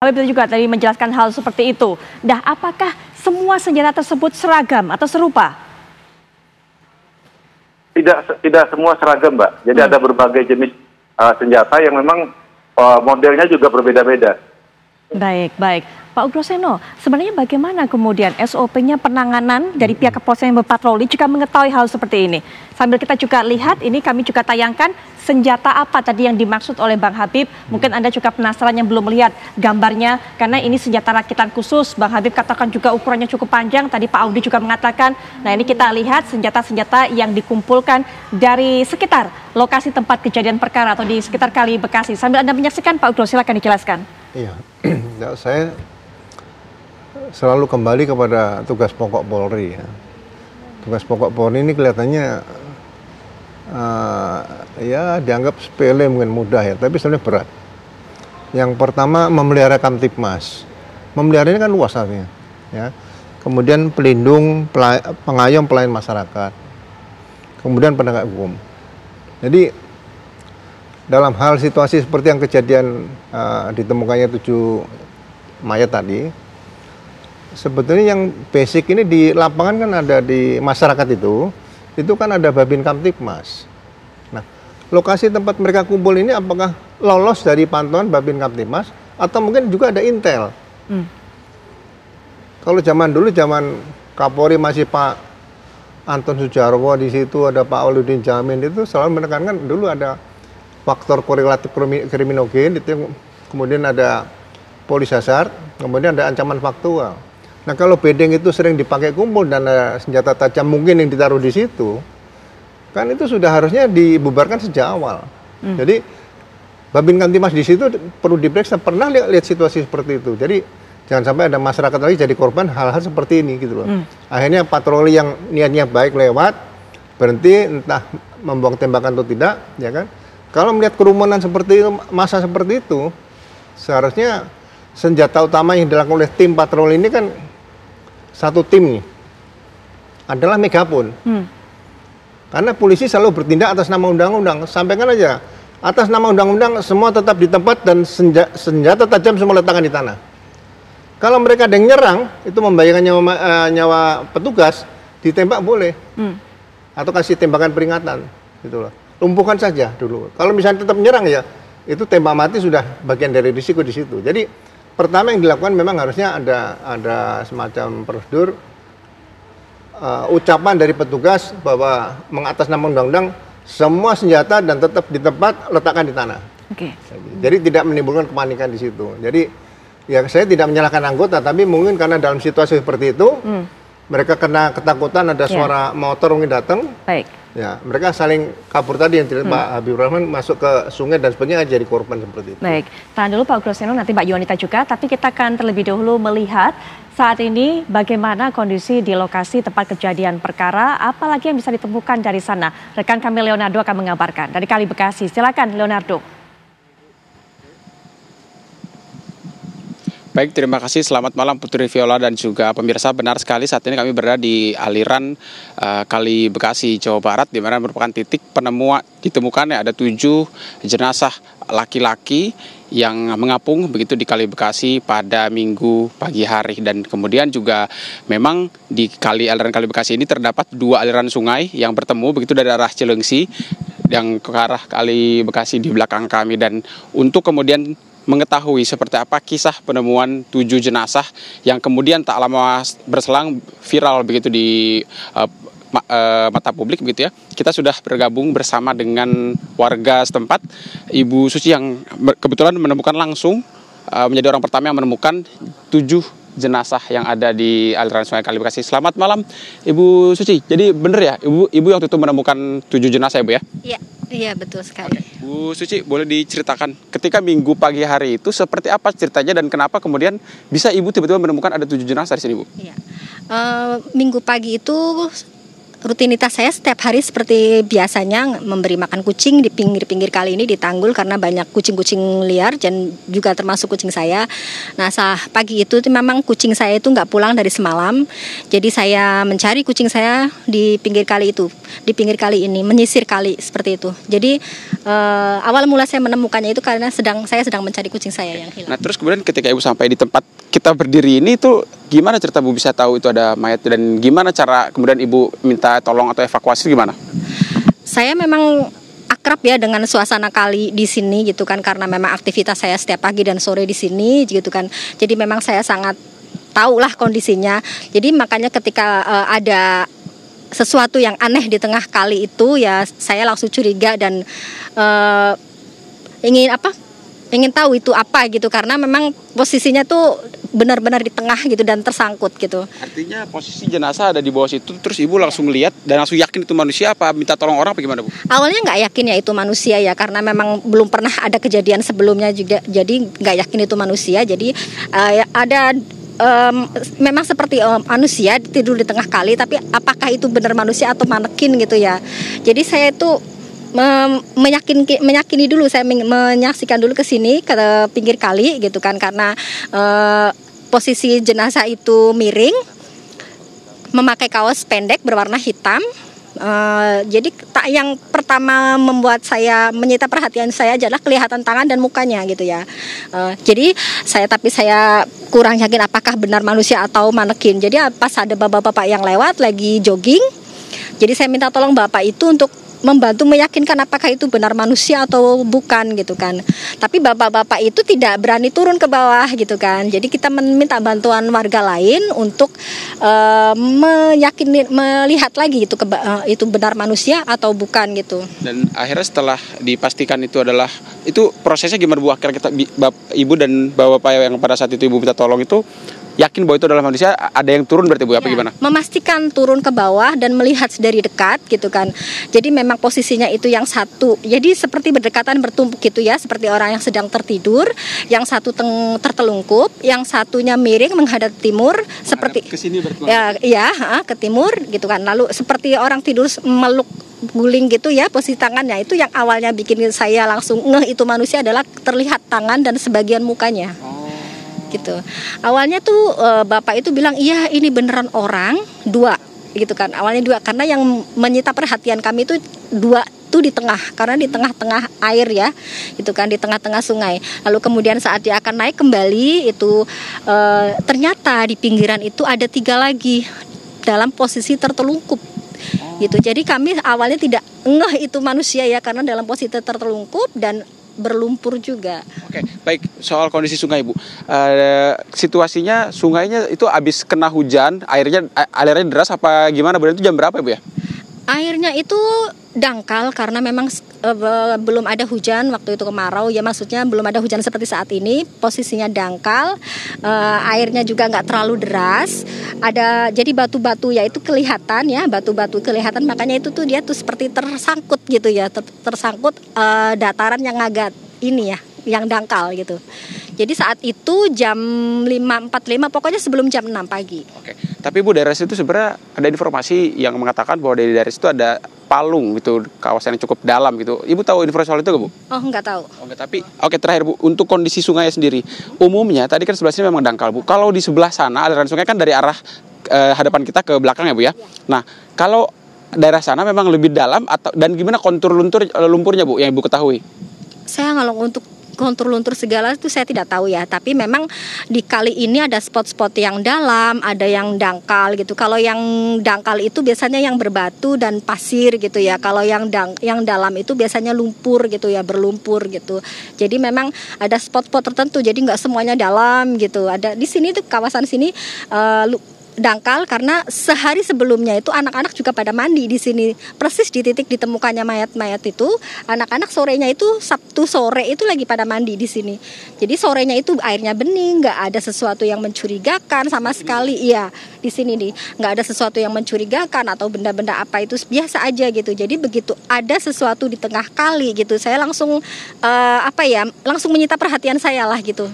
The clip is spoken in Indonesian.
Habib juga tadi menjelaskan hal seperti itu. Nah, apakah semua senjata tersebut seragam atau serupa? Tidak semua seragam, Mbak. Jadi ada berbagai jenis senjata yang memang modelnya juga berbeda-beda. Baik. Pak Ugroseno, sebenarnya bagaimana kemudian SOP-nya penanganan dari pihak kepolisian yang berpatroli jika mengetahui hal seperti ini? Sambil kita juga lihat, ini kami juga tayangkan senjata apa tadi yang dimaksud oleh Bang Habib. Mungkin Anda juga penasaran yang belum melihat gambarnya, karena ini senjata rakitan khusus. Bang Habib katakan juga ukurannya cukup panjang, tadi Pak Audi juga mengatakan. Nah, ini kita lihat senjata-senjata yang dikumpulkan dari sekitar lokasi tempat kejadian perkara atau di sekitar Kali Bekasi. Sambil Anda menyaksikan, Pak Ugro, silakan dijelaskan. Iya, saya selalu kembali kepada tugas pokok Polri ya. Tugas pokok Polri ini kelihatannya ya dianggap sepele, mungkin mudah ya, tapi sebenarnya berat. Yang pertama, memelihara Kamtibmas. Memelihara ini kan luas artinya ya. Kemudian pelindung, pengayom, pelayan masyarakat. Kemudian penegak hukum. Jadi dalam hal situasi seperti yang kejadian ditemukannya 7 mayat tadi, sebetulnya yang basic ini di lapangan kan ada di masyarakat itu kan ada Babin Kamtibmas. Nah, lokasi tempat mereka kumpul ini apakah lolos dari pantauan Babin Kamtibmas atau mungkin juga ada intel? Kalau zaman dulu, zaman Kapolri masih Pak Anton Sujarwo, di situ ada Pak Oludin Jamin, itu selalu menekankan dulu ada faktor korelatif kriminogen, itu kemudian ada polis hasar, kemudian ada ancaman faktual. Nah, kalau bedeng itu sering dipakai kumpul dan ada senjata tajam mungkin yang ditaruh di situ, kan itu sudah harusnya dibubarkan sejak awal. Jadi Babin Kamtibmas di situ perlu diperiksa, pernah lihat situasi seperti itu. Jadi jangan sampai ada masyarakat lagi jadi korban hal-hal seperti ini gitu loh. Akhirnya patroli yang niatnya baik lewat, berhenti, entah membuang tembakan atau tidak, ya kan? Kalau melihat kerumunan seperti itu, masa seperti itu, seharusnya senjata utama yang dilakukan oleh tim patroli ini kan satu tim nih, adalah megafon. Karena polisi selalu bertindak atas nama undang-undang. Sampaikan aja, atas nama undang-undang semua tetap di tempat dan senjata tajam semua letakkan di tanah. Kalau mereka ada yang nyerang, itu membahayakan nyawa petugas, ditembak boleh. Atau kasih tembakan peringatan, gitu loh. Lumpuhkan saja dulu. Kalau misalnya tetap menyerang ya, itu tembak mati sudah bagian dari risiko di situ. Jadi pertama yang dilakukan memang harusnya ada semacam prosedur ucapan dari petugas bahwa mengatasnamakan undang-undang semua senjata dan tetap di tempat letakkan di tanah. Jadi tidak menimbulkan kepanikan di situ. Jadi ya saya tidak menyalahkan anggota, tapi mungkin karena dalam situasi seperti itu mereka kena ketakutan, ada suara motor mungkin datang. Ya, mereka saling kabur tadi yang Pak Habibur Rahman masuk ke sungai dan sebagainya jadi korban seperti itu. Baik, tahan dulu Pak Ugroseno, nanti Mbak Yonita juga, tapi kita akan terlebih dahulu melihat saat ini bagaimana kondisi di lokasi tempat kejadian perkara, apalagi yang bisa ditemukan dari sana. Rekan kami Leonardo akan mengabarkan dari Kali Bekasi. Silakan Leonardo. Baik, terima kasih. Selamat malam Putri Viola dan juga pemirsa. Benar sekali, saat ini kami berada di aliran Kali Bekasi, Jawa Barat, di mana merupakan titik ditemukannya ada 7 jenazah laki-laki yang mengapung begitu di Kali Bekasi pada Minggu pagi hari. Dan kemudian juga memang di aliran Kali Bekasi ini terdapat 2 aliran sungai yang bertemu begitu dari arah Cilengsi yang ke arah Kali Bekasi di belakang kami. Dan untuk kemudian mengetahui seperti apa kisah penemuan 7 jenazah yang kemudian tak lama berselang viral begitu di mata publik begitu ya. Kita sudah bergabung bersama dengan warga setempat, Ibu Suci, yang kebetulan menemukan langsung menjadi orang pertama yang menemukan 7 jenazah yang ada di aliran Sungai Kali Bekasi. Selamat malam Ibu Suci. Jadi benar ya Ibu yang waktu itu menemukan 7 jenazah ya Bu ya? Iya betul sekali. Bu Suci, boleh diceritakan ketika Minggu pagi hari itu seperti apa ceritanya dan kenapa kemudian bisa Ibu tiba-tiba menemukan ada 7 jenazah di sini Bu? Iya. Minggu pagi itu rutinitas saya setiap hari seperti biasanya memberi makan kucing di pinggir-pinggir kali ini di Tanggul karena banyak kucing-kucing liar dan juga termasuk kucing saya. Nah, pagi itu memang kucing saya itu nggak pulang dari semalam. Jadi saya mencari kucing saya di pinggir kali itu, di pinggir kali ini, menyisir kali seperti itu. Jadi awal mula saya menemukannya itu karena saya sedang mencari kucing saya yang hilang. Nah, terus kemudian ketika Ibu sampai di tempat kita berdiri ini tuh gimana cerita Bu bisa tahu itu ada mayat dan gimana cara kemudian Ibu minta tolong atau evakuasi gimana? Saya memang akrab ya dengan suasana kali di sini gitu kan, karena memang aktivitas saya setiap pagi dan sore di sini gitu kan. Jadi memang saya sangat tahu lah kondisinya. Jadi makanya ketika ada sesuatu yang aneh di tengah kali itu ya saya langsung curiga dan ingin tahu itu apa gitu, karena memang posisinya tuh benar-benar di tengah gitu dan tersangkut gitu. Artinya posisi jenazah ada di bawah situ, terus Ibu langsung lihat dan langsung yakin itu manusia apa minta tolong orang apa gimana Bu? Awalnya nggak yakin ya itu manusia ya, karena memang belum pernah ada kejadian sebelumnya juga, jadi nggak yakin itu manusia. Jadi ada memang seperti manusia tidur di tengah kali, tapi apakah itu benar manusia atau manekin gitu ya. Jadi saya itu meyakini dulu, saya menyaksikan dulu ke sini ke pinggir kali gitu kan, karena posisi jenazah itu miring, memakai kaos pendek berwarna hitam. Jadi yang pertama membuat saya menyita perhatian saya adalah kelihatan tangan dan mukanya gitu ya. Jadi saya kurang yakin apakah benar manusia atau manekin. Jadi pas ada bapak-bapak yang lewat lagi jogging, jadi saya minta tolong bapak itu untuk membantu meyakinkan apakah itu benar manusia atau bukan gitu kan. Tapi bapak-bapak itu tidak berani turun ke bawah gitu kan. Jadi kita meminta bantuan warga lain untuk melihat lagi itu benar manusia atau bukan gitu. Dan akhirnya setelah dipastikan itu prosesnya gimana Bu? Akhirnya Ibu dan bapak-bapak yang pada saat itu Ibu minta tolong itu yakin bahwa itu adalah manusia, ada yang turun berarti Bu, apa gimana? Memastikan turun ke bawah dan melihat dari dekat gitu kan. Jadi memang posisinya itu yang satu, jadi seperti berdekatan bertumpuk gitu ya, seperti orang yang sedang tertidur, yang satu tertelungkup, yang satunya miring menghadap timur, seperti ke sini berarti. Ke timur gitu kan. Lalu seperti orang tidur meluk guling gitu ya, posisi tangannya itu yang awalnya bikin saya langsung itu manusia adalah terlihat tangan dan sebagian mukanya. Gitu. Awalnya tuh bapak itu bilang iya ini beneran orang, dua gitu kan. Awalnya dua, karena yang menyita perhatian kami itu dua tuh di tengah, karena di tengah-tengah air ya, gitu kan, di tengah-tengah sungai. Lalu kemudian saat dia akan naik kembali itu ternyata di pinggiran itu ada 3 lagi dalam posisi tertelungkup. Gitu. Jadi kami awalnya tidak ngeh itu manusia ya, karena dalam posisi tertelungkup dan berlumpur juga. Oke, baik. Soal kondisi sungai Bu, situasinya sungainya itu habis kena hujan, airnya deras apa gimana? Berarti itu jam berapa Bu ya? Airnya itu dangkal karena memang belum ada hujan waktu itu kemarau ya, maksudnya belum ada hujan seperti saat ini, posisinya dangkal, airnya juga nggak terlalu deras, jadi batu-batu ya itu kelihatan ya, batu-batu kelihatan, makanya itu tuh dia tuh seperti tersangkut gitu ya, tersangkut dataran yang agak ini ya, yang dangkal gitu. Jadi saat itu jam 5.45, pokoknya sebelum jam 6 pagi. Oke. Tapi Bu, daerah situ sebenarnya ada informasi yang mengatakan bahwa dari daerah situ ada palung gitu, kawasan yang cukup dalam gitu. Ibu tahu informasi soal itu nggak Bu? Oh, nggak tahu. Oke, terakhir Bu, untuk kondisi sungai sendiri, umumnya tadi kan sebelah sini memang dangkal Bu. Kalau di sebelah sana aliran sungai kan dari arah hadapan kita ke belakang ya Bu ya. Nah, kalau daerah sana memang lebih dalam dan gimana kontur lumpurnya Bu yang Ibu ketahui? Saya kalau untuk kontur luntur segala itu saya tidak tahu ya, tapi memang di kali ini ada spot-spot yang dalam, ada yang dangkal gitu. Kalau yang dangkal itu biasanya yang berbatu dan pasir gitu ya. Kalau yang dalam itu biasanya lumpur gitu ya, berlumpur gitu. Jadi memang ada spot-spot tertentu, jadi nggak semuanya dalam gitu. Ada di sini tuh kawasan sini dangkal karena sehari sebelumnya itu anak-anak juga pada mandi di sini, persis di titik ditemukannya mayat-mayat itu. Anak-anak sorenya itu Sabtu sore itu lagi pada mandi di sini. Jadi sorenya itu airnya bening, nggak ada sesuatu yang mencurigakan sama sekali. Iya, di sini nih nggak ada sesuatu yang mencurigakan atau benda-benda apa itu, biasa aja gitu. Jadi begitu ada sesuatu di tengah kali gitu, saya langsung langsung menyita perhatian saya lah gitu.